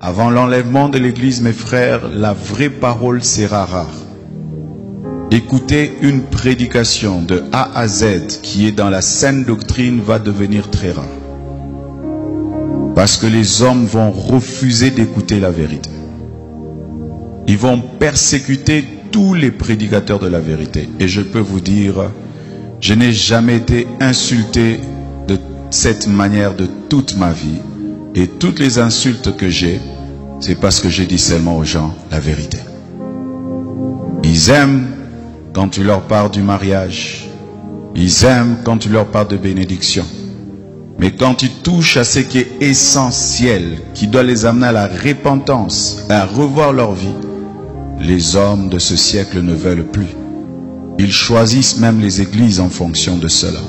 Avant l'enlèvement de l'Église, mes frères, la vraie parole sera rare. Écouter une prédication de A à Z qui est dans la saine doctrine va devenir très rare. Parce que les hommes vont refuser d'écouter la vérité. Ils vont persécuter tous les prédicateurs de la vérité. Et je peux vous dire, je n'ai jamais été insulté de cette manière de toute ma vie. Et toutes les insultes que j'ai, c'est parce que je dis seulement aux gens la vérité. Ils aiment quand tu leur parles du mariage. Ils aiment quand tu leur parles de bénédiction. Mais quand tu touches à ce qui est essentiel, qui doit les amener à la repentance, à revoir leur vie, les hommes de ce siècle ne veulent plus. Ils choisissent même les églises en fonction de cela.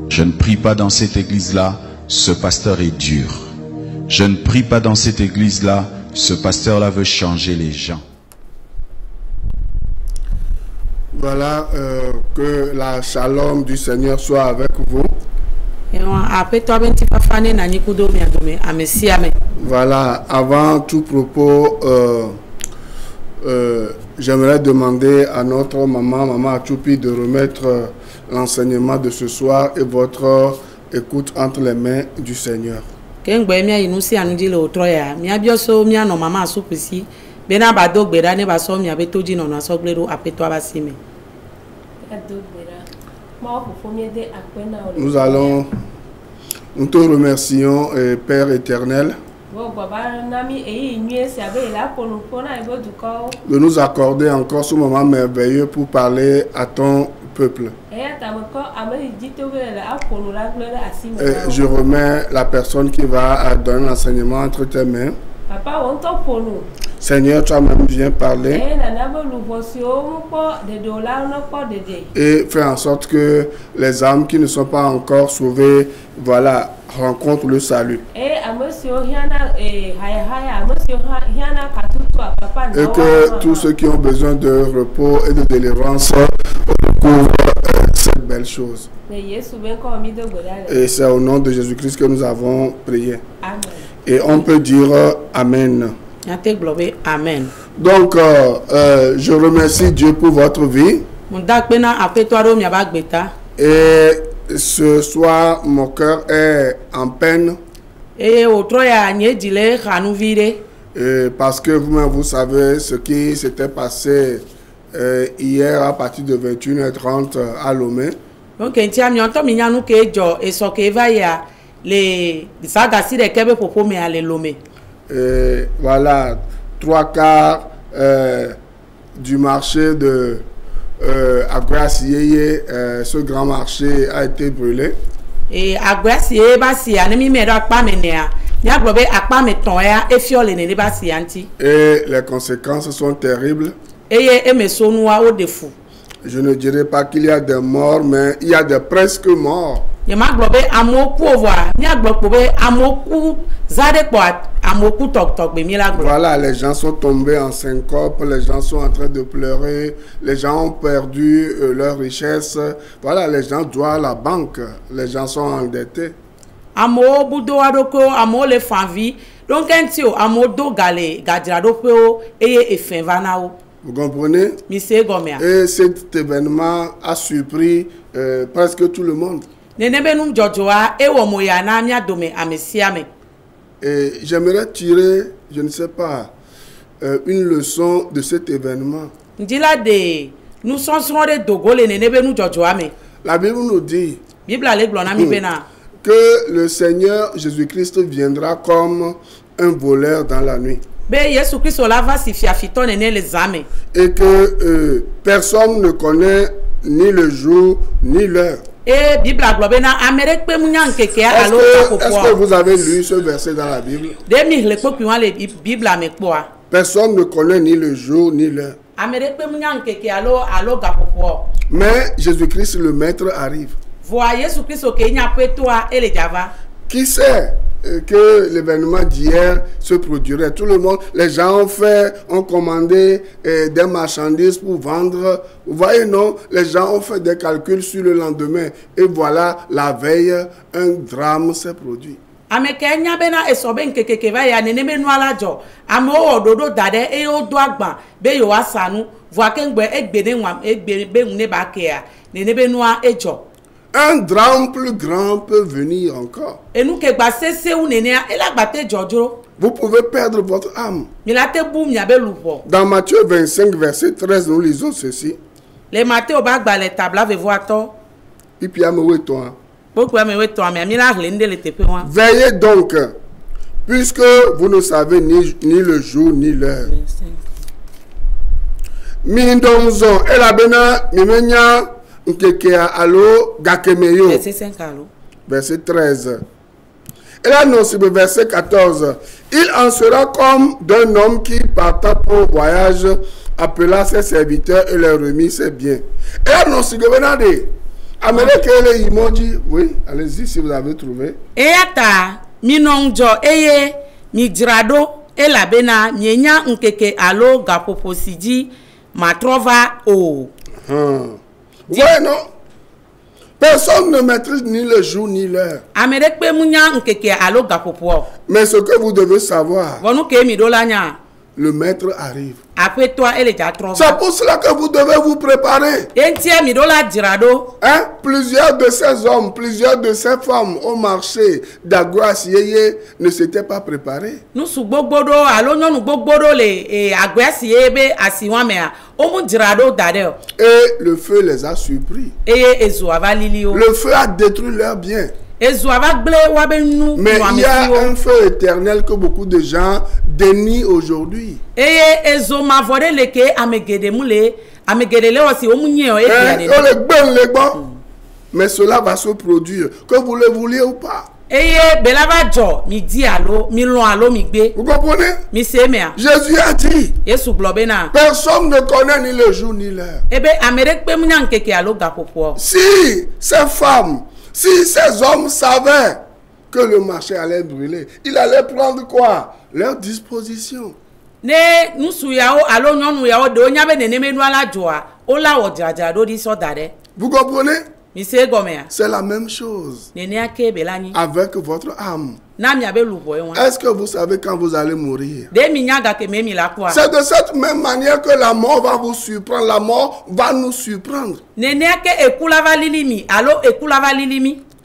Je ne prie pas dans cette église-là, ce pasteur est dur. Je ne prie pas dans cette église-là, ce pasteur-là veut changer les gens. Voilà, que la shalom du Seigneur soit avec vous. Voilà, avant tout propos, j'aimerais demander à notre maman Achoupi, de remettre l'enseignement de ce soir et votre écoute entre les mains du Seigneur. Nous te remercions, Père éternel, de nous accorder encore ce moment merveilleux pour parler à ton peuple. Je remets la personne qui va donner l'enseignement entre tes mains. Seigneur, toi-même viens parler et fais en sorte que les âmes qui ne sont pas encore sauvées, voilà, rencontrent le salut. Et que tous ceux qui ont besoin de repos et de délivrance découvrent cette belle chose. Et c'est au nom de Jésus-Christ que nous avons prié. Amen. Et on peut dire Amen. Amen. Donc, je remercie Dieu pour votre vie. Et ce soir, mon cœur est en peine. Parce que vous-même, vous savez ce qui s'était passé hier à partir de 21h30 à Lomé. Voilà, 3/4 du marché de Aguasiyeye, ce grand marché a été brûlé. Et les conséquences sont terribles. Je ne dirais pas qu'il y a des morts, mais il y a des presque morts. Voilà, les gens sont tombés en syncope, les gens sont en train de pleurer, les gens ont perdu leur richesse. Voilà, les gens doivent la banque, les gens sont endettés. Vous comprenez? Et cet événement a surpris presque tout le monde. Et j'aimerais tirer, je ne sais pas, une leçon de cet événement. La Bible nous dit que le Seigneur Jésus-Christ viendra comme un voleur dans la nuit. Et que personne ne connaît ni le jour ni l'heure. Est-ce que vous avez lu ce verset dans la Bible? Personne ne connaît ni le jour ni l'heure. Mais Jésus-Christ le Maître arrive. Qui sait que l'événement d'hier se produirait? Tout le monde, les gens ont commandé des marchandises pour vendre. Vous voyez, non? Les gens ont fait des calculs sur le lendemain. Et voilà, la veille, un drame s'est produit. ameke nya bena esobe nkekeke va ya nene menu alajo ame ododo dade e odo agba be yo asanu voa kengbe egbene nwam egbene be nne ba ke ya nene benua ejo. Un drame plus grand peut venir encore. Et nous qui basons nene ela gbate jojo. Vous pouvez perdre votre âme. Dans Matthieu 25 verset 13 nous lisons ceci. Les Matthieu ba gba les tables avec voito. Et puis ameweto. Veillez donc, puisque vous ne savez ni le jour ni l'heure. Mindomzo elabena mimenya nkekea alo gakemeyo. Verset 5 alo. Verset 13. Et là, non, c'est le verset 14. Il en sera comme d'un homme qui partant pour voyage, appela ses serviteurs et leur remit ses biens. Et là, non, c'est le venandé. Amérique les emoji. Oui, allez-y si vous avez trouvé. Et ata, minongjo, eye, midrado, et la bena, nyenya nkeke alo gapoposidi, matrova o. Ouais, non? Personne ne maîtrise ni le jour ni l'heure. Mais ce que vous devez savoir, le maître arrive. C'est pour cela que vous devez vous préparer. Hein? Plusieurs de ces hommes, plusieurs de ces femmes au marché d'Aguas Yeye ne s'étaient pas préparés. Et le feu les a surpris. Le feu a détruit leurs biens. Mais il y a un feu éternel que beaucoup de gens dénient aujourd'hui. Mais cela va se produire, que vous le vouliez ou pas. Vous comprenez? Jésus a dit, personne ne connaît ni le jour ni l'heure. Si ces femmes, si ces hommes savaient que le marché allait brûler, ils allaient prendre quoi? Leur disposition. Vous comprenez? C'est la même chose avec votre âme. Est-ce que vous savez quand vous allez mourir? C'est de cette même manière que la mort va vous surprendre. La mort va nous surprendre.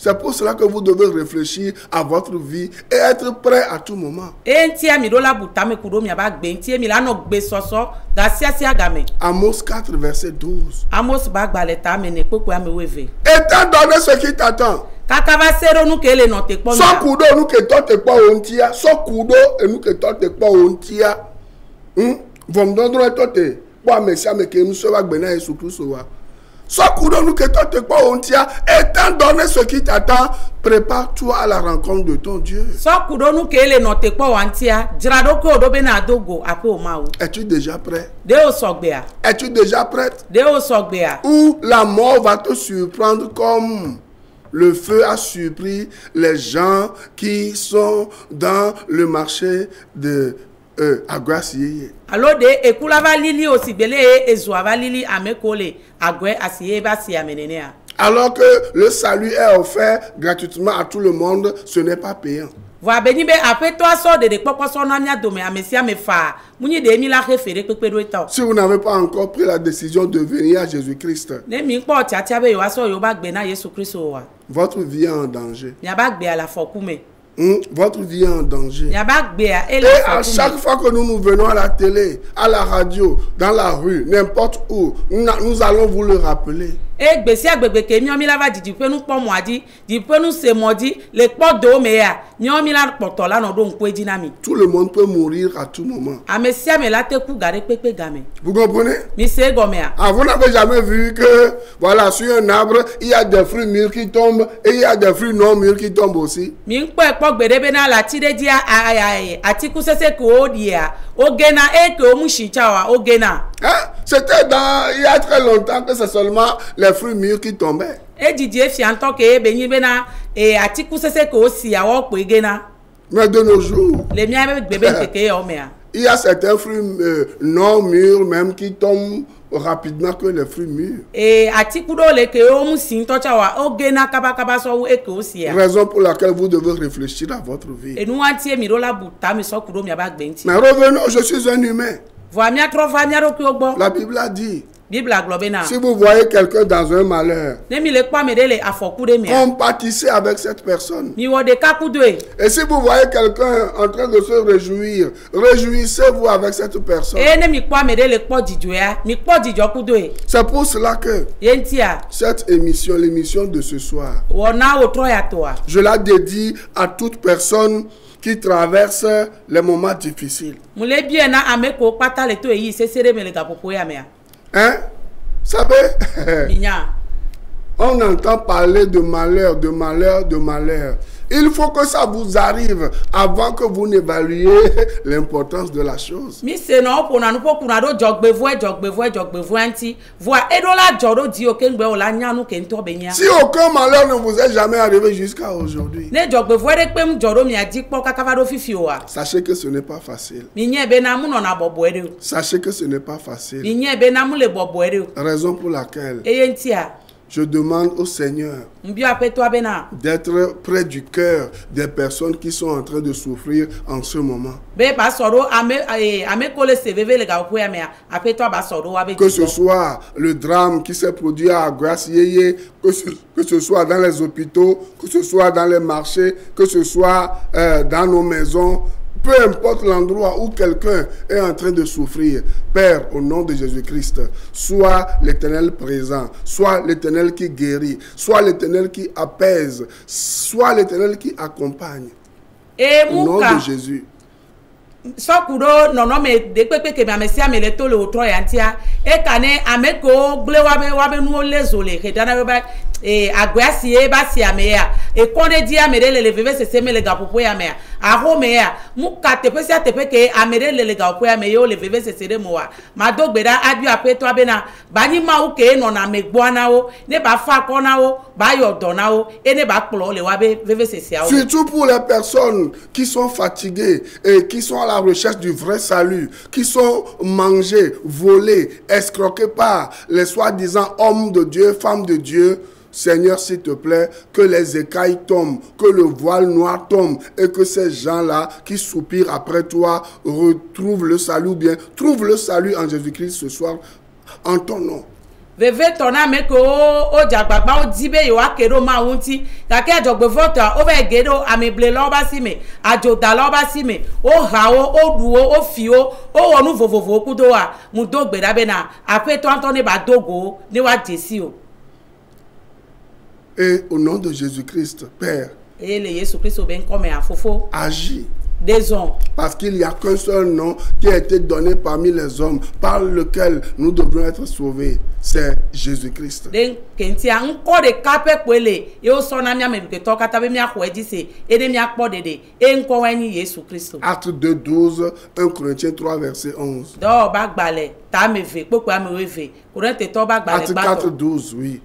C'est pour cela que vous devez réfléchir à votre vie et être prêt à tout moment. Amos 4, verset 12. Étant donné ce qui t'attend. So kudo nous que toi te pas ontia, so kudo et nous que toi te pas ontia. Vom dondro toi te kwa mesia me ke nous so wa gbena Yesu Kristo wa. So kudo nous que toi te pas ontia, étant donné ce qui t'attend, prépare-toi à la rencontre de ton Dieu. So kudo nous que le no te pas ontia, jirado ko do be na dogo ape o ma o. Es-tu déjà prêt? Es-tu déjà prête? Ou la mort va te surprendre comme le feu a surpris les gens qui sont dans le marché de Aguas Yeye. Alors que le salut est offert gratuitement à tout le monde, ce n'est pas payant. Si vous n'avez pas encore pris la décision de venir à Jésus-Christ, votre vie est en danger. Votre vie est en danger. Et à chaque fois que nous venons à la télé, à la radio, dans la rue, n'importe où, nous allons vous le rappeler. Tout le monde peut mourir à tout moment. Vous comprenez? Vous n'avez jamais vu que, voilà, sur un arbre, il y a des fruits mûrs qui tombent et il y a des fruits non mûrs qui tombent aussi. C'était il y a très longtemps que c'est seulement les fruits mûrs qui tombaient. Mais de nos jours, Il y a certains fruits non mûrs même qui tombent rapidement que les fruits mûrs. Raison pour laquelle vous devez réfléchir à votre vie. Mais revenons, je suis un humain. La Bible a dit, si vous voyez quelqu'un dans un malheur, compatissez avec cette personne. Et si vous voyez quelqu'un en train de se réjouir, réjouissez-vous avec cette personne. C'est pour cela que cette émission, l'émission de ce soir, je la dédie à toute personne qui traverse les moments difficiles. Hein? Savez? On entend parler de malheur, de malheur, de malheur. Il faut que ça vous arrive avant que vous n'évaluiez l'importance de la chose. Si aucun malheur ne vous est jamais arrivé jusqu'à aujourd'hui, sachez que ce n'est pas facile. Sachez que ce n'est pas facile. Raison pour laquelle je demande au Seigneur d'être près du cœur des personnes qui sont en train de souffrir en ce moment. Que ce soit le drame qui s'est produit à Grasse-Yeye, que ce soit dans les hôpitaux, que ce soit dans les marchés, que ce soit dans nos maisons. Peu importe l'endroit où quelqu'un est en train de souffrir, Père, au nom de Jésus-Christ, soit l'Éternel présent, soit l'Éternel qui guérit, soit l'Éternel qui apaise, soit l'Éternel qui accompagne. Au nom de Jésus. Sokuro nono me dekpepe ke mamesia me le tole otro yantia e kane ameko gle wabe nu lezole ke dana ba agwasi e ba si ameya e konde dia mere le veve se seme le gapopo ya meya a ho meya mu ka tepe sia tepe ke amere le gapopo ya meyo le veve se sere moa ma dogbeda adu apeto abena bani ma u ke no na megboana o ne ba fa kona o ba yo dona o e ne ba kplo le wabe veve se sia o. Surtout pour les personnes qui sont fatiguées et qui sont à la recherche du vrai salut, qui sont mangés, volés, escroqués par les soi-disant hommes de Dieu, femmes de Dieu. Seigneur, s'il te plaît, que les écailles tombent, que le voile noir tombe et que ces gens-là qui soupirent après toi retrouvent le salut, bien trouvent le salut en Jésus-Christ ce soir, en ton nom. Veve tona meko o jagbagba o dibe yo akero ma wunti kake ajogbe vota o be gedo ameble lo ba sime ajoda lo ba sime o hawo o duwo o fio o wonu vovovo kudo wa mu dogbe dabe na apeto antone ba dogo ni wa Jesi o. Et au nom de Jésus-Christ, Père, agis. Parce qu'il n'y a qu'un seul nom qui a été donné parmi les hommes par lequel nous devons être sauvés. C'est Jésus-Christ. Acte 2:12, 1 Corinthiens 3, verset 11. Acte 4:12, oui.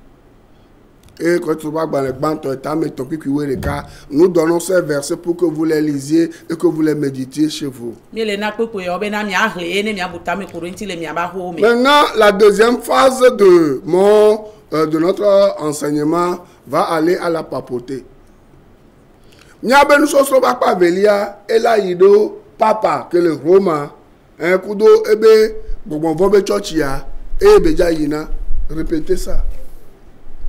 Et quand tu vas dans les bancs, nous donnons ces versets pour que vous les lisiez et que vous les méditiez chez vous. Maintenant, la deuxième phase de notre enseignement va aller à la papauté. Nous sommes pas velia et là ido papa que le Roma un kudo ebe bon vombe churchia et beja yina répétez ça.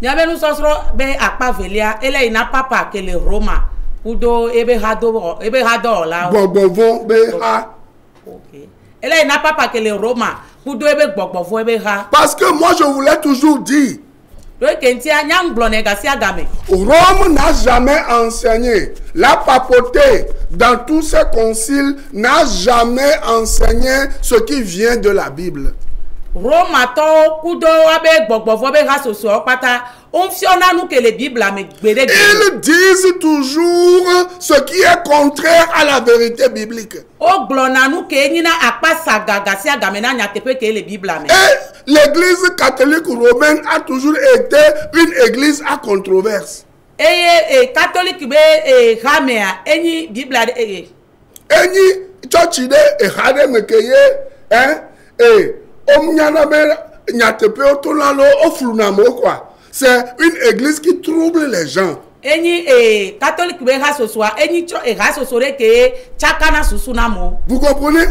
Nyabenu sosro be akpa velia ele ina papa ke le Roma udo ebe hado la gbogbovo be ha. OK. Ele ina papa ke le Roma udo ebe gbogbovo ebe ha. Parce que moi je voulais toujours dire Rome n'a jamais enseigné, la papauté dans tous ses conciles n'a jamais enseigné ce qui vient de la Bible. Ils disent toujours ce qui est contraire à la vérité biblique. Et l'église catholique romaine a toujours été une église à controverse. church de e hade mekeye c'est une église qui trouble les gens. Vous comprenez?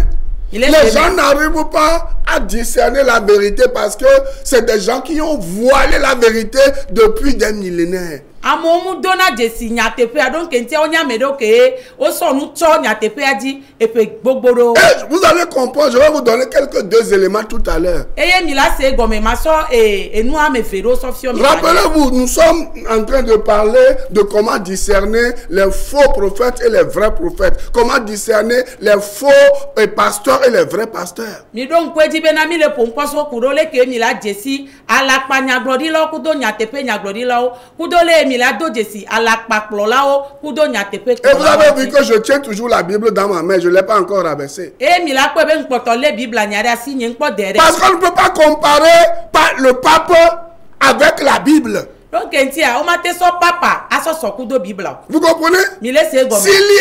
Les gens n'arrivent pas à discerner la vérité parce que c'est des gens qui ont voilé la vérité depuis des millénaires. Vous allez comprendre, je vais vous donner quelques deux éléments tout à l'heure. Rappelez-vous, nous sommes en train de parler de comment discerner les faux prophètes et les vrais prophètes. Comment discerner les faux pasteurs et les vrais pasteurs. Et vous avez vu que je tiens toujours la Bible dans ma main, je ne l'ai pas encore rabaissée. Parce qu'on ne peut pas comparer le pape avec la Bible. Vous comprenez? S'il y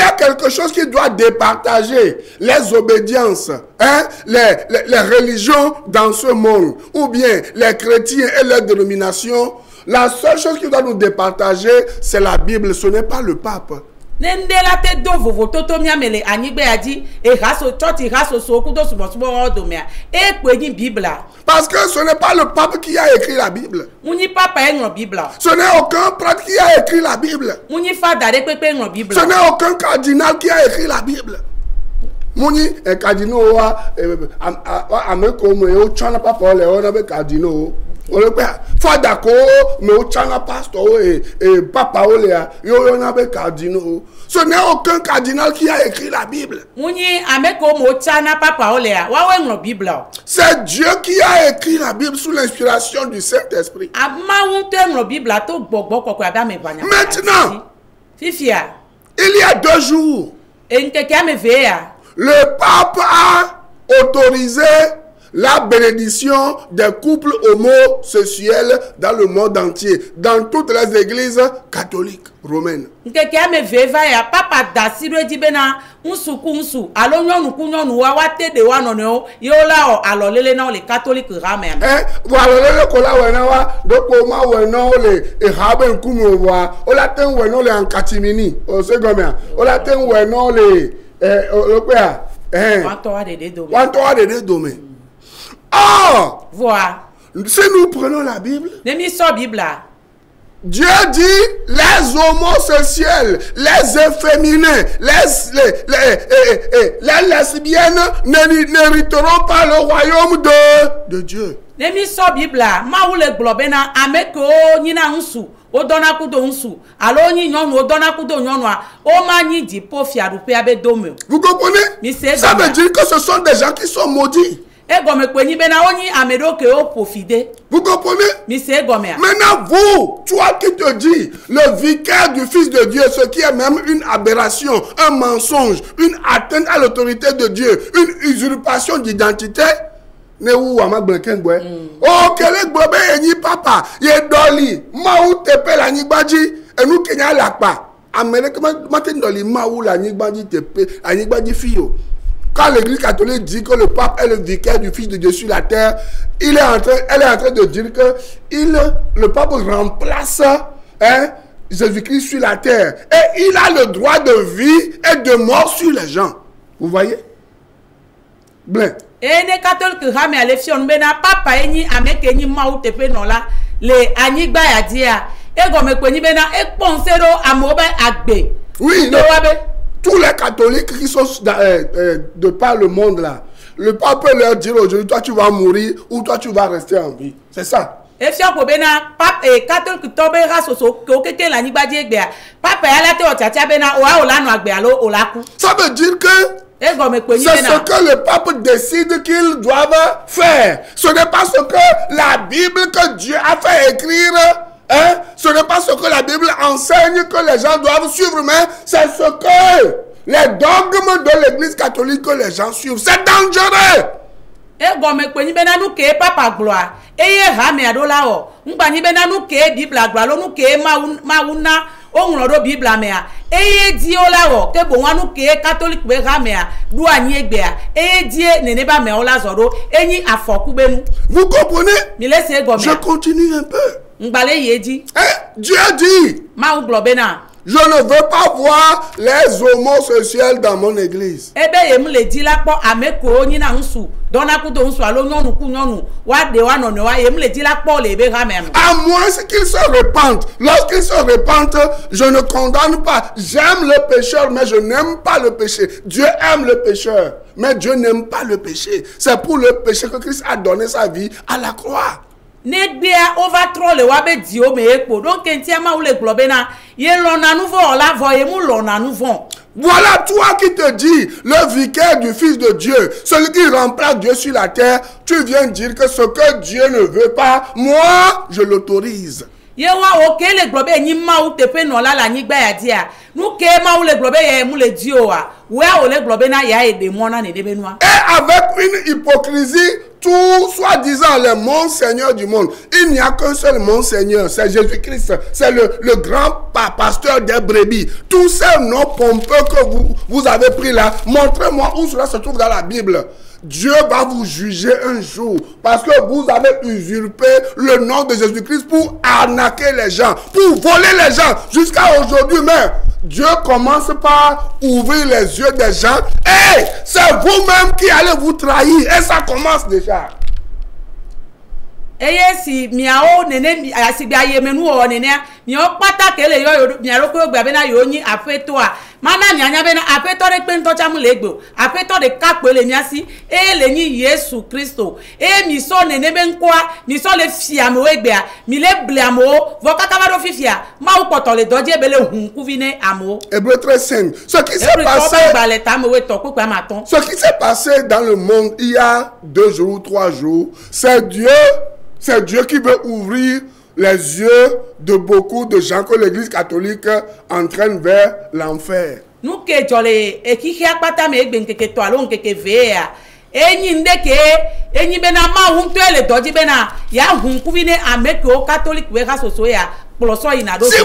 a quelque chose qui doit départager les obédiences, les religions dans ce monde, ou bien les chrétiens et leurs dénominations, la seule chose qui doit nous départager, c'est la Bible, ce n'est pas le pape. Parce que ce n'est pas le pape qui a écrit la Bible. Ce n'est aucun prêtre qui a écrit la Bible. Ce n'est aucun cardinal qui a écrit la Bible. Muni cardinal Faut d'accord, mais au changa pasteur et papa olea, yo n'abe cardinal. Ce n'est aucun cardinal qui a écrit la Bible. C'est Dieu qui a écrit la Bible sous l'inspiration du Saint-Esprit. Maintenant, il y a 2 jours, le pape a autorisé la bénédiction des couples homosexuels dans le monde entier, dans toutes les églises catholiques romaines. Voilà. Si nous prenons la Bible, Dieu dit les homosexuels, les efféminés, les lesbiennes n'hériteront pas le royaume de Dieu. Vous comprenez? Ça veut dire que ce sont des gens qui sont maudits. Vous comprenez? Maintenant, vous, toi qui te dis, le vicaire du Fils de Dieu, ce qui est même une aberration, un mensonge, une atteinte à l'autorité de Dieu, une usurpation d'identité. Oh, quel est le papa? Il est doli. Maou tepe la nigbaji. Et nous, Kenya la pa. Amérique, matin doli, maou la nigbaji tepe, la nigbaji fiyo. Quand l'église catholique dit que le pape est le vicaire du Fils de Dieu sur la terre, elle est en train de dire que le pape remplace Jésus-Christ sur la terre. Et il a le droit de vie et de mort sur les gens. Vous voyez? Bien. Les catholiques rame à l'élection, mais n'a pas païni à mekeni maoutepe non là, les anigba ya dia, et gomme kweni bena, et ponsero à mobe agbe. Oui, tous les catholiques qui sont de par le monde là, le pape peut leur dire aujourd'hui, toi tu vas mourir ou toi tu vas rester en vie. C'est ça. Et si on bena pape et catholique tombe rasoso, que la nigba di egbe, pape ya la te o tchatia bena oa ola no agbe alo olaku. Ça veut dire que c'est ce que le pape décide qu'ils doivent faire. Ce n'est pas ce que la Bible que Dieu a fait écrire. Ce n'est pas ce que la Bible enseigne que les gens doivent suivre, mais c'est ce que les dogmes de l'église catholique que les gens suivent. C'est dangereux. on lo do Bible amea eye di ola wo ke bo wanu ke catholic be ga mea du anyi egbe a eye die nene ba me ola zoro enyi afoku benu. Vous comprenez? Mi laisse go Je continue un peu. Ngbale yeji. Dieu dit, ma uglobena. Je ne veux pas voir les homosexuels dans mon église. Ebe yem le di la po ameko nyi na nsu. Dona ku do nsu alo nyonu ku nyonu. Wa de wa no ne wa yem le di la po le be ga mem. À moins qu'ils se repentent. Lorsqu'ils se repentent, je ne condamne pas. J'aime le pécheur, mais je n'aime pas le péché. Dieu aime le pécheur, mais Dieu n'aime pas le péché. C'est pour le péché que Christ a donné sa vie à la croix. Negbea overthrow le wabe dio me ekpo donc entiama ou le globena ye lona nouveau la voye mu lona nouveau. Voilà toi qui te dis le vicaire du Fils de Dieu, celui qui remplace Dieu sur la terre, tu viens dire que ce que Dieu ne veut pas, moi je l'autorise. Ye wa oke le globe nyi ma ou te pe no la la nyi gba ya dia nu ke ma ou le globe ye mu le dio a we o le globe na ya e de mona ne de benua. Et avec une hypocrisie, tout soi-disant les monseigneurs du monde, il n'y a qu'un seul monseigneur, c'est Jésus-Christ, c'est le grand pasteur des brebis. Tous ces noms pompeux que vous avez pris là, montrez-moi où cela se trouve dans la Bible. Dieu va vous juger un jour parce que vous avez usurpé le nom de Jésus-Christ pour arnaquer les gens, pour voler les gens jusqu'à aujourd'hui même. Dieu commence par ouvrir les yeux des gens et c'est vous-même qui allez vous trahir et ça commence déjà. Eye si miao nene asibia yemenu o nene mi o pata kele yo mi aro ko gba be na yo yin afeto a mana mi anya be na afeto re pe nto chamu legbo afeto de kapo le mi asi e le yin Yesu Kristo e mi so nene be nkoa mi so le fia mo egbe a mi le ble amo vo kaka ba do fifia ma u poto le doje be le hun ku vine amo. Hébreux 13:5. Ce qui s'est passé dans le monde il y a 2 jours, 3 jours, c'est Dieu qui veut ouvrir les yeux de beaucoup de gens que l'Église catholique entraîne vers l'enfer. Nous que jolé et qui a pas ta me ben que toi long que vea enyi ndeke enyi bena ma hunto ele doji bena ya hun kuvine ameko catholique we ga soso ya. Si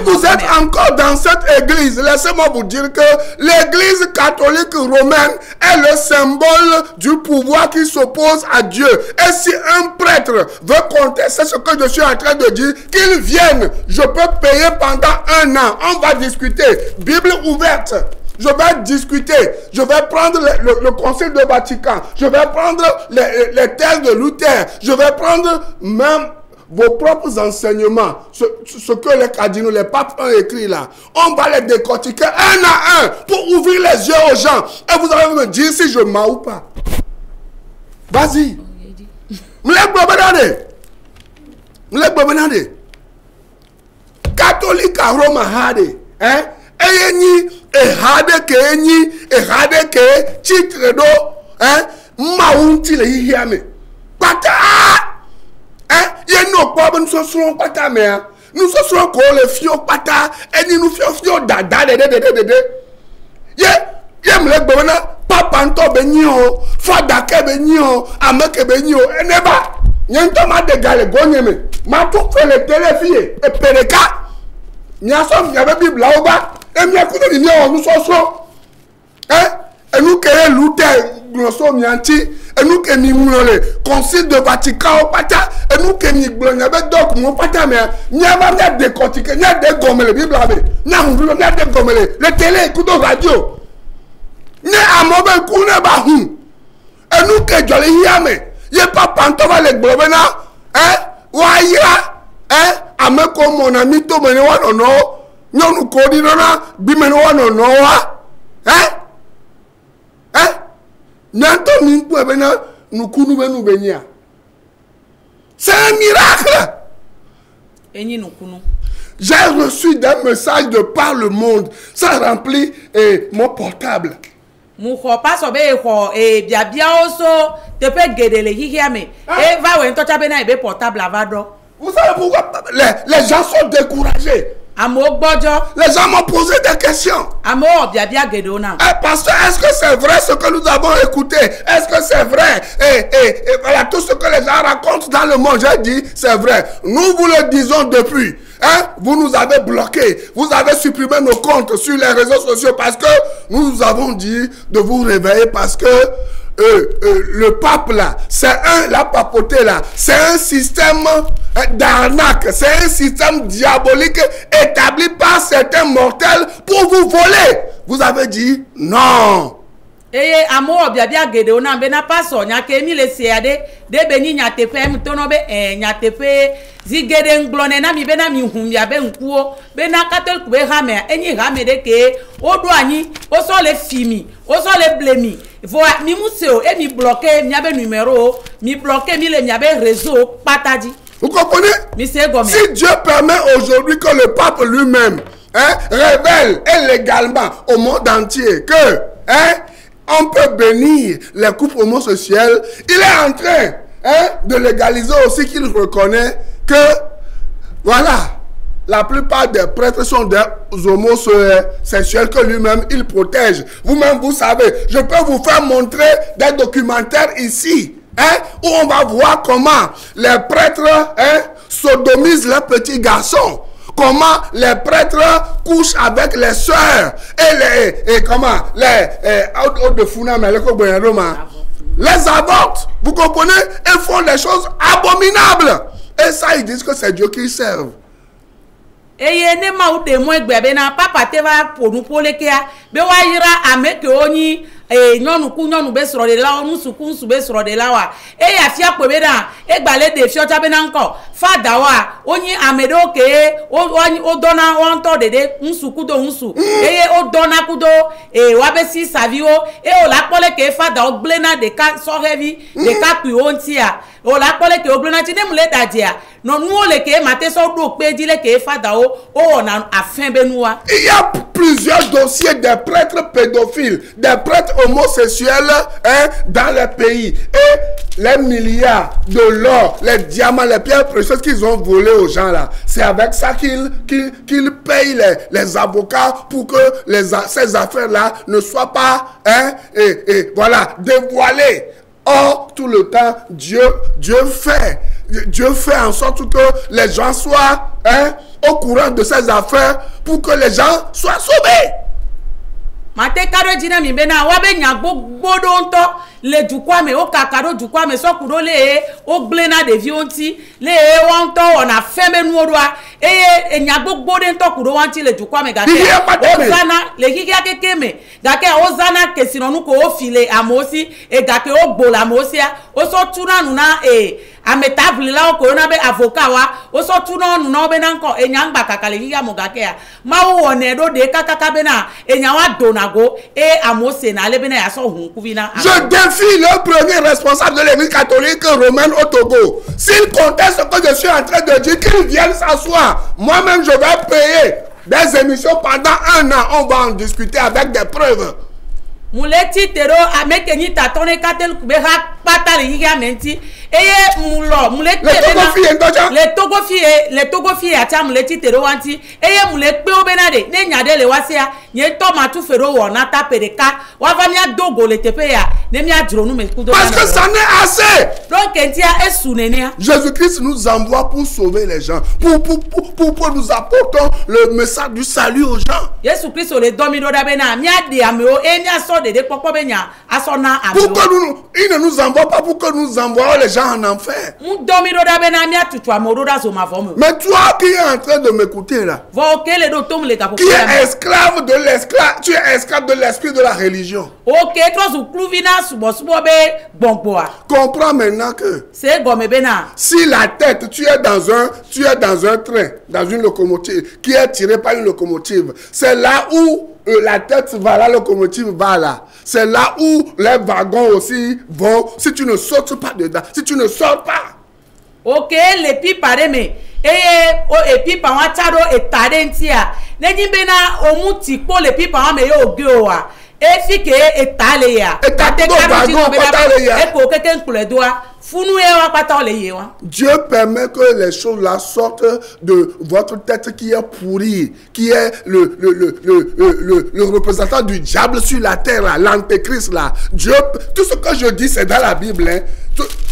vous êtes encore dans cette église, laissez-moi vous dire que l'église catholique romaine est le symbole du pouvoir qui s'oppose à Dieu. Et si un prêtre veut contester ce que je suis en train de dire, qu'il vienne. Je peux payer pendant 1 an. On va discuter. Bible ouverte. Je vais discuter. Je vais prendre le Concile de Vatican. Je vais prendre les thèses de Luther. Je vais prendre même vos propres enseignements, ce que les cardinaux, les papes ont écrit là, on va les décortiquer 1 à 1 pour ouvrir les yeux aux gens. Et vous allez me dire si je mens ou pas. Vas-y. Catholique à Rome hade. Hein? Ehade ke titre do. Hein? Maunti le hiame. Pata. Nous sommes encore les fios pata et nous fios dada papa nto benio fada ke benio ameke benio eneba nyento ma de gale gonyeme ma tout fait les téléfilles et pereka nya som ya bible oba e mi akuno ni nous sommes et nous que Luther glosso mianti et nous que mi le concile de Vatican au pata et nous que mi glon avec donc mon pata mais nya va me décortiquer nya de gomele bible avec nya on nya de gomele le télé écoute radio ne amobe ku ne ba hu et nous que jole yame ye papa nto va le globena wa ira ameko mon ami to mene wa no nyonu ko di no na bi mene wa no wa c'est un miracle. J'ai reçu des messages de par le monde. Ça remplit mon portable. Vous savez pourquoi les gens sont découragés? Les gens m'ont posé des questions. Pasteur, est-ce que c'est vrai ce que nous avons écouté? Est-ce que c'est vrai? Et voilà tout ce que les gens racontent dans le monde. J'ai dit, c'est vrai. Nous vous le disons depuis. Hein? Vous nous avez bloqués. Vous avez supprimé nos comptes sur les réseaux sociaux parce que nous vous avons dit de vous réveiller parce que le pape là, c'est la papauté là, c'est un système d'arnaque, c'est un système diabolique établi par certains mortels pour vous voler. Vous avez dit non. Eye amo biabia gede ona be na paso nya ke mi le siade de beni nya tepe mi tono be nya tepe zigede nglone na mi be na mi humya be nkuo be na katel ku be hame enyi hame de ke odo anyi o so le fimi o so le blemi vo mi museo e mi bloquer mi abe numéro mi bloquer mi le mi abe réseau pataji. Vous comprenez? Si Dieu permet aujourd'hui que le pape lui-même révèle illégalement au monde entier que on peut bénir les couples homosexuels, il est en train de légaliser aussi qu'il reconnaît que, voilà, la plupart des prêtres sont des homosexuels que lui-même il protège. Vous-même, vous savez, je peux vous faire montrer des documentaires ici, où on va voir comment les prêtres sodomisent leurs petits garçons. Comment les prêtres couchent avec les sœurs et comment les avortent, vous comprenez, ils font des choses abominables. Et ça, ils disent que c'est Dieu qui servent. Et ne ma ou de moi gbebe na papa te va pour nous pour le kia be wa yira ameke oni nyonu ku nyonu be soro de la onu suku su be soro de la wa e ya fia pe be na e gbale de fio ta be na nko fada wa oni amedo ke o dona won to de nsuku do nsu o dona ku do wa be si savio o la pole ke fada o glena de ka so heavy de ka pi ontia o la pole ke o glena ti ne mule dadia non nous le ke mate so do pe di le ke fada o on a afin benoua. Il y a plusieurs dossiers des prêtres pédophiles, des prêtres homosexuels dans les pays. Et les milliards de l'or, les diamants, les pierres précieuses qu'ils ont volées aux gens là, c'est avec ça qu'ils payent les avocats pour que ces affaires-là ne soient pas voilà, dévoilées. Or, tout le temps, Dieu fait en sorte que les gens soient au courant de ces affaires pour que les gens soient sauvés. Mate karo jina mi bena wabe nyagbo bodonto le dukwame o kakaro dukwame so kuro le o glena de vionti le wonto ona feme nuodwa nyagbo bodonto kuro wanti le dukwame gake ozana le kiki akekeme gake ozana kesinonu ko ofile amosi gake o gbola amosia o so tunanu na ametabli la ko na be avocat wa o so tunanu na be nanko enyangba kakale kiki amogake ya ma wo ne do de kakaka bena enyawa donago amose na le bena ya so hun kuvina. Je défie le premier responsable de l'église catholique romaine au Togo. S'il conteste ce que je suis en train de dire, qu'il vienne s'asseoir. Moi-même, je vais payer des émissions pendant 1 an. On va en discuter avec des preuves. Muleti tero amekeni tatone katel kubeha patali higa menti mulo muleti le togo fi ata muleti tero wanti muleti pe obenade ne nyade le wasia nye tomatu fero wona tapereka wavamia dogo le tepeya ne mia dronu me kudo parce que ça n'est assez. Donc entia esunenia Jésus-Christ nous envoie pour sauver les gens, pour nous apporter le message du salut aux gens. Jésus-Christ le domino dabena mia de ameo mia so de poko benya asona ameo. Pourquoi il ne nous envoie pas pour que nous envoyions les gens en enfer? Domino dabena mia tutwa moroda so mavomo. Mais toi qui es en train de m'écouter là, qui est esclave de l'esclave, tu es esclave de l'esprit de la religion. OK, toi zu kluvina subo be bonboa. Comprends maintenant que c'est gomme bena. Si la tête, tu es dans un train, dans une locomotive qui est tirée par une locomotive, c'est là où la tête va, la locomotive va là. C'est là où les wagons aussi vont. Si tu ne sautes pas dedans, si tu ne sors pas. OK, les pipes pareme. Et puis par watado et tadentia. Nenyi bena omuti po les pipes pa me yo et fike et taleya. Et tate wagon po taleya. Et ko keken kule doa Dieu permet que les choses là sortent de votre tête qui est pourrie, qui est le représentant du diable sur la terre, l'antéchrist là. Dieu, tout ce que je dis c'est dans la Bible. Hein.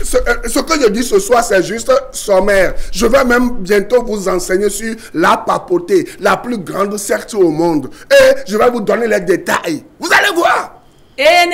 Ce que je dis ce soir c'est juste sommaire. Je vais même bientôt vous enseigner sur la papauté, la plus grande secte au monde. Et je vais vous donner les détails. Vous allez voir. Hein?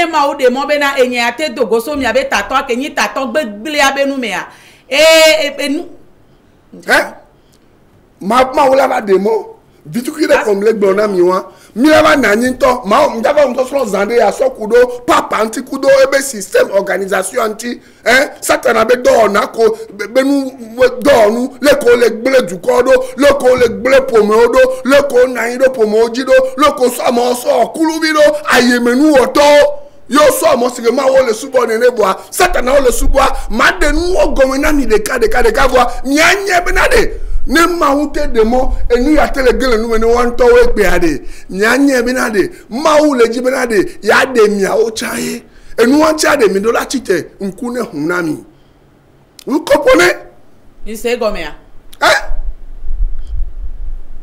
Ma ou la démo. Vitu qui est comme les blonds miwa. Milava naninto. Ma m'dava m'toslo zande ya so kudo. Papa anti kudo ebe système organisation anti. Hein? Satan abe do nako. Benu do nu. Leko le ble du kodo. Leko le ble pomodo. Leko naido pomojido. Leko samo so kulubido. Ayemenu oto. Yo so mo sire ma wo le subo ne boa. Satan o le subo. Ma de nu o gomena ni de ka voa. Nyanye benade. Ne maoute de mo enu ya tele gele nu ne wan to we pe ade nyanye benade mawu le ji benade ya de mia o chaye enu wan cha de mi do la chite nku ne hunami. Vous comprenez? Il sait combien? Hein?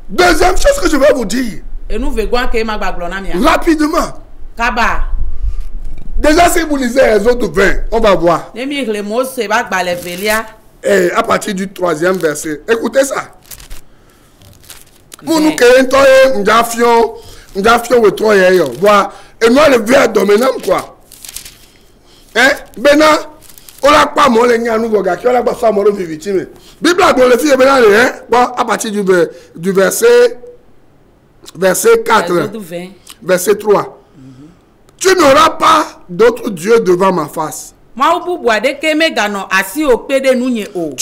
Deuxième chose que je vais vous dire. Et nous veillons que ma baglona mia. Rapidement. Kaba. Déjà si vous lisez les autres 20, on va voir. Ne mi le mot se ba gba le velia. Et à partir du 3e verset, écoutez ça. Nous nous créons n'dafions we troye yo. Voilà. Et moi le verre dominant quoi. Hein? Bena, on l'a pas mon les nous boga qui on l'a pas ça mon victime. Bible a le fille bena hein. Bon, à partir du verset 4. Verset 3. Tu n'auras pas d'autre Dieu devant ma face. Tu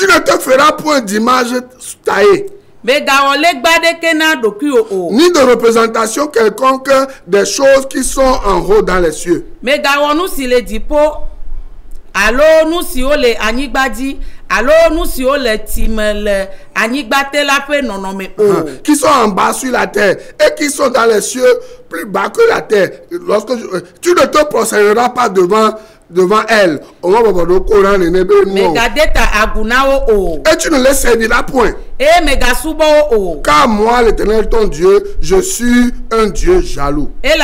ne te feras point d'image taillée, ni de représentation quelconque des choses qui sont en haut dans les cieux, qui sont en bas sur la terre et qui sont dans les cieux plus bas que la terre. Tu ne te procéderas pas devant elle. Et tu ne les serviras point. Car moi, l'Éternel ton Dieu, je suis un Dieu jaloux. Et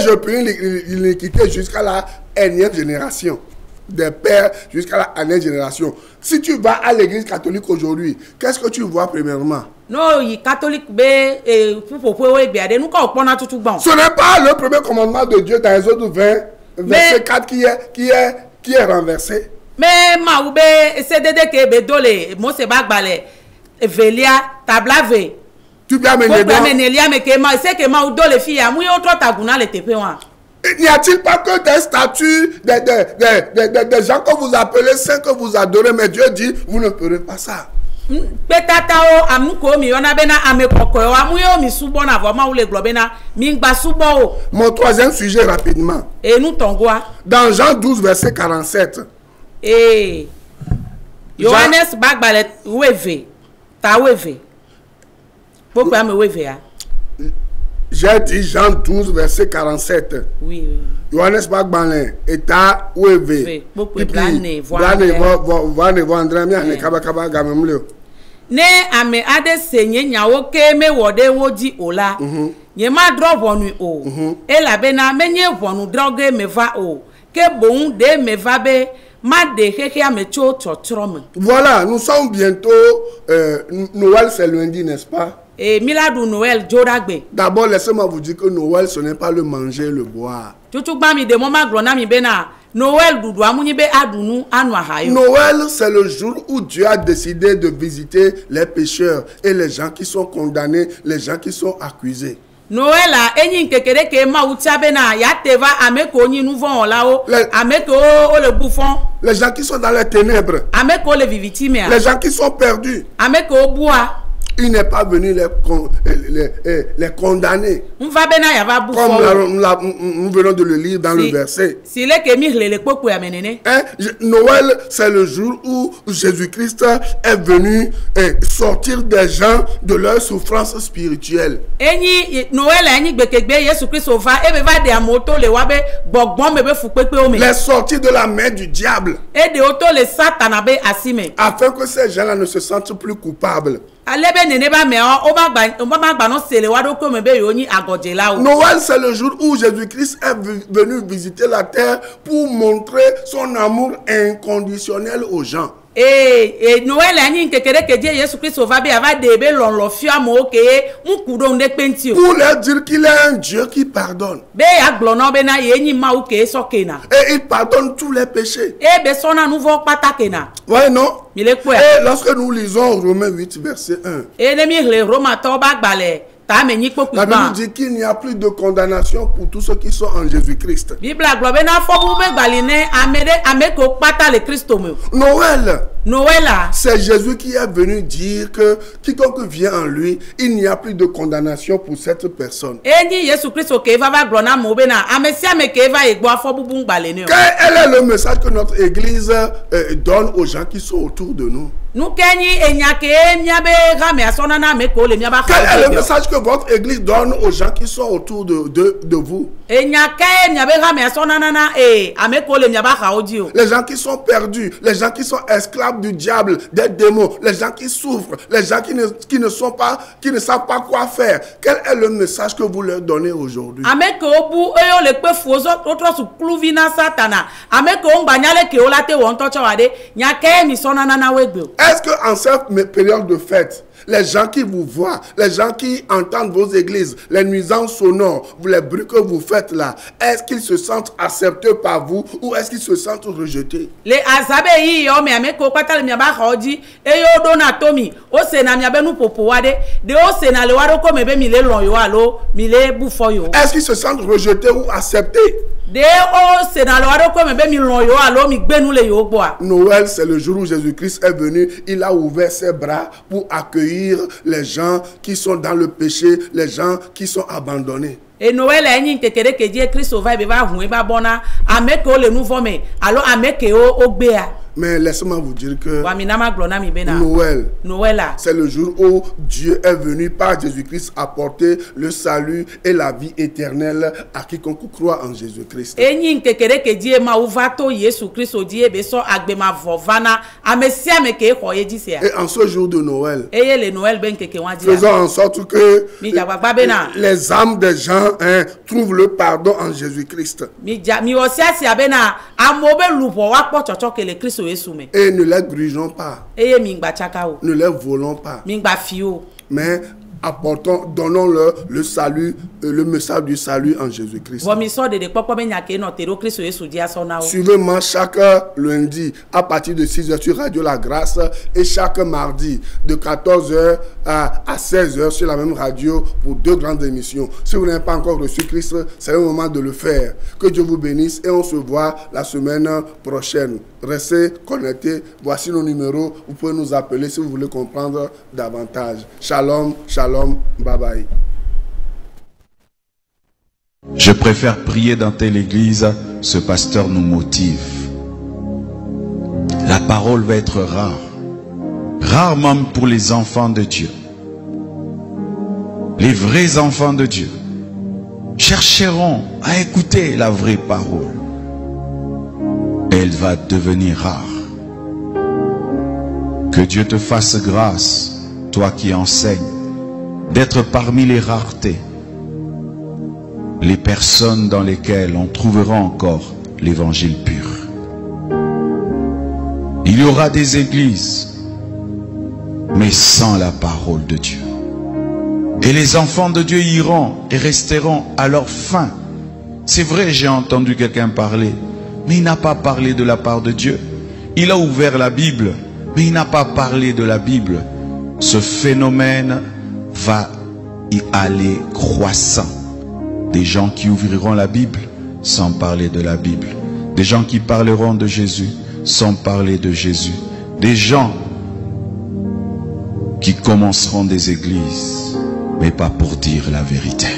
je punis l'iniquité jusqu'à la énième génération. Des pères jusqu'à la dernière génération. Si tu vas à l'église catholique aujourd'hui, qu'est-ce que tu vois premièrement? Non, les catholiques, ce n'est pas le premier commandement de Dieu dans les autres 20, verset 4 qui est renversé. Mais tu viens n'y a-t-il pas que des statues, des gens que vous appelez saints, que vous adorez, mais Dieu dit, vous ne ferez pas ça. Mon troisième sujet rapidement. Dans Jean 12, verset 47. J'ai dit Jean 12, verset 47. Oui. Johannes Bagbalin, Eta Oueve. Ne ame ade senye nyawo ke me wode woji ola. Nye ma dro vonu o. E la bena menye vonu droge me va o. Ke bon de me va be ma de keke ame cho totrom. Voilà, nous sommes bientôt Noël c'est lundi, n'est-ce pas? Et Miladu Noël Joragbe. D'abord, laissez-moi vous dire que Noël, ce n'est pas le manger, le boire. Noël, c'est le jour où Dieu a décidé de visiter les pécheurs et les gens qui sont condamnés, les gens qui sont accusés. Noël a enyi kekere ke ma utiabe na ya teva ameko nyi nouveau lao ameko le bouffon, les gens qui sont dans les ténèbres, ameko le vivitime, les gens qui sont perdus, ameko bois. Il n'est pas venu les condamner. Comme nous venons de le lire dans le verset. Noël, c'est le jour où Jésus-Christ est venu sortir des gens de leur souffrance spirituelle. Les sortir de la main du diable. Afin que ces gens-là ne se sentent plus coupables. Noël, c'est le jour où Jésus-Christ est venu visiter la terre pour montrer son amour inconditionnel aux gens. Noël pour leur dire qu'il est un Dieu qui pardonne. Et il pardonne tous les péchés. Ouais, non? Et lorsque nous lisons Romains 8 verset 1, la Bible dit qu'il n'y a plus de condamnation pour tous ceux qui sont en Jésus-Christ. Noël, c'est Jésus qui est venu dire que quiconque vient en lui, il n'y a plus de condamnation pour cette personne. Quel est le message que notre Église donne aux gens qui sont autour de nous? Quel est le message que votre Église donne aux gens qui sont autour de vous? Les gens qui sont perdus, les gens qui sont esclaves du diable, des démons, les gens qui souffrent, les gens qui ne savent pas quoi faire. Quel est le message que vous leur donnez aujourd'hui? Est-ce qu'en cette période de fête, les gens qui vous voient, les gens qui entendent vos églises, les nuisances sonores, les bruits que vous faites là, est-ce qu'ils se sentent acceptés par vous ou est-ce qu'ils se sentent rejetés? Est-ce qu'ils se sentent rejetés ou acceptés? Noël, c'est le jour où Jésus-Christ est venu. Il a ouvert ses bras pour accueillir les gens qui sont dans le péché, les gens qui sont abandonnés. Et Noël mais laissez-moi vous dire que Noël, c'est le jour où Dieu est venu par Jésus-Christ apporter le salut et la vie éternelle à quiconque croit en Jésus-Christ. Et en ce jour de Noël, faisons en sorte que les âmes des gens trouvent le pardon en Jésus-Christ. Et ne les grugeons pas. Ne les volons pas. Mais apportons, donnons-leur le salut, le message du salut en Jésus-Christ. Suivez-moi chaque lundi à partir de 6h sur Radio La Grâce et chaque mardi de 14h à 16h sur la même radio pour 2 grandes émissions. Si vous n'avez pas encore reçu Christ, c'est le moment de le faire. Que Dieu vous bénisse et on se voit la semaine prochaine. Restez connectés. Voici nos numéros. Vous pouvez nous appeler si vous voulez comprendre davantage. Shalom, shalom, bye bye. Je préfère prier dans telle église, ce pasteur nous motive. La parole va être rare. Rare même pour les enfants de Dieu. Les vrais enfants de Dieu chercheront à écouter la vraie parole. Elle va devenir rare. Que Dieu te fasse grâce, toi qui enseignes, d'être parmi les raretés, les personnes dans lesquelles on trouvera encore l'évangile pur. Il y aura des églises, mais sans la parole de Dieu. Et les enfants de Dieu iront et resteront à leur fin. C'est vrai, j'ai entendu quelqu'un parler, mais il n'a pas parlé de la part de Dieu. Il a ouvert la Bible, mais il n'a pas parlé de la Bible. Ce phénomène va y aller croissant. Des gens qui ouvriront la Bible sans parler de la Bible. Des gens qui parleront de Jésus sans parler de Jésus. Des gens qui commenceront des églises, mais pas pour dire la vérité.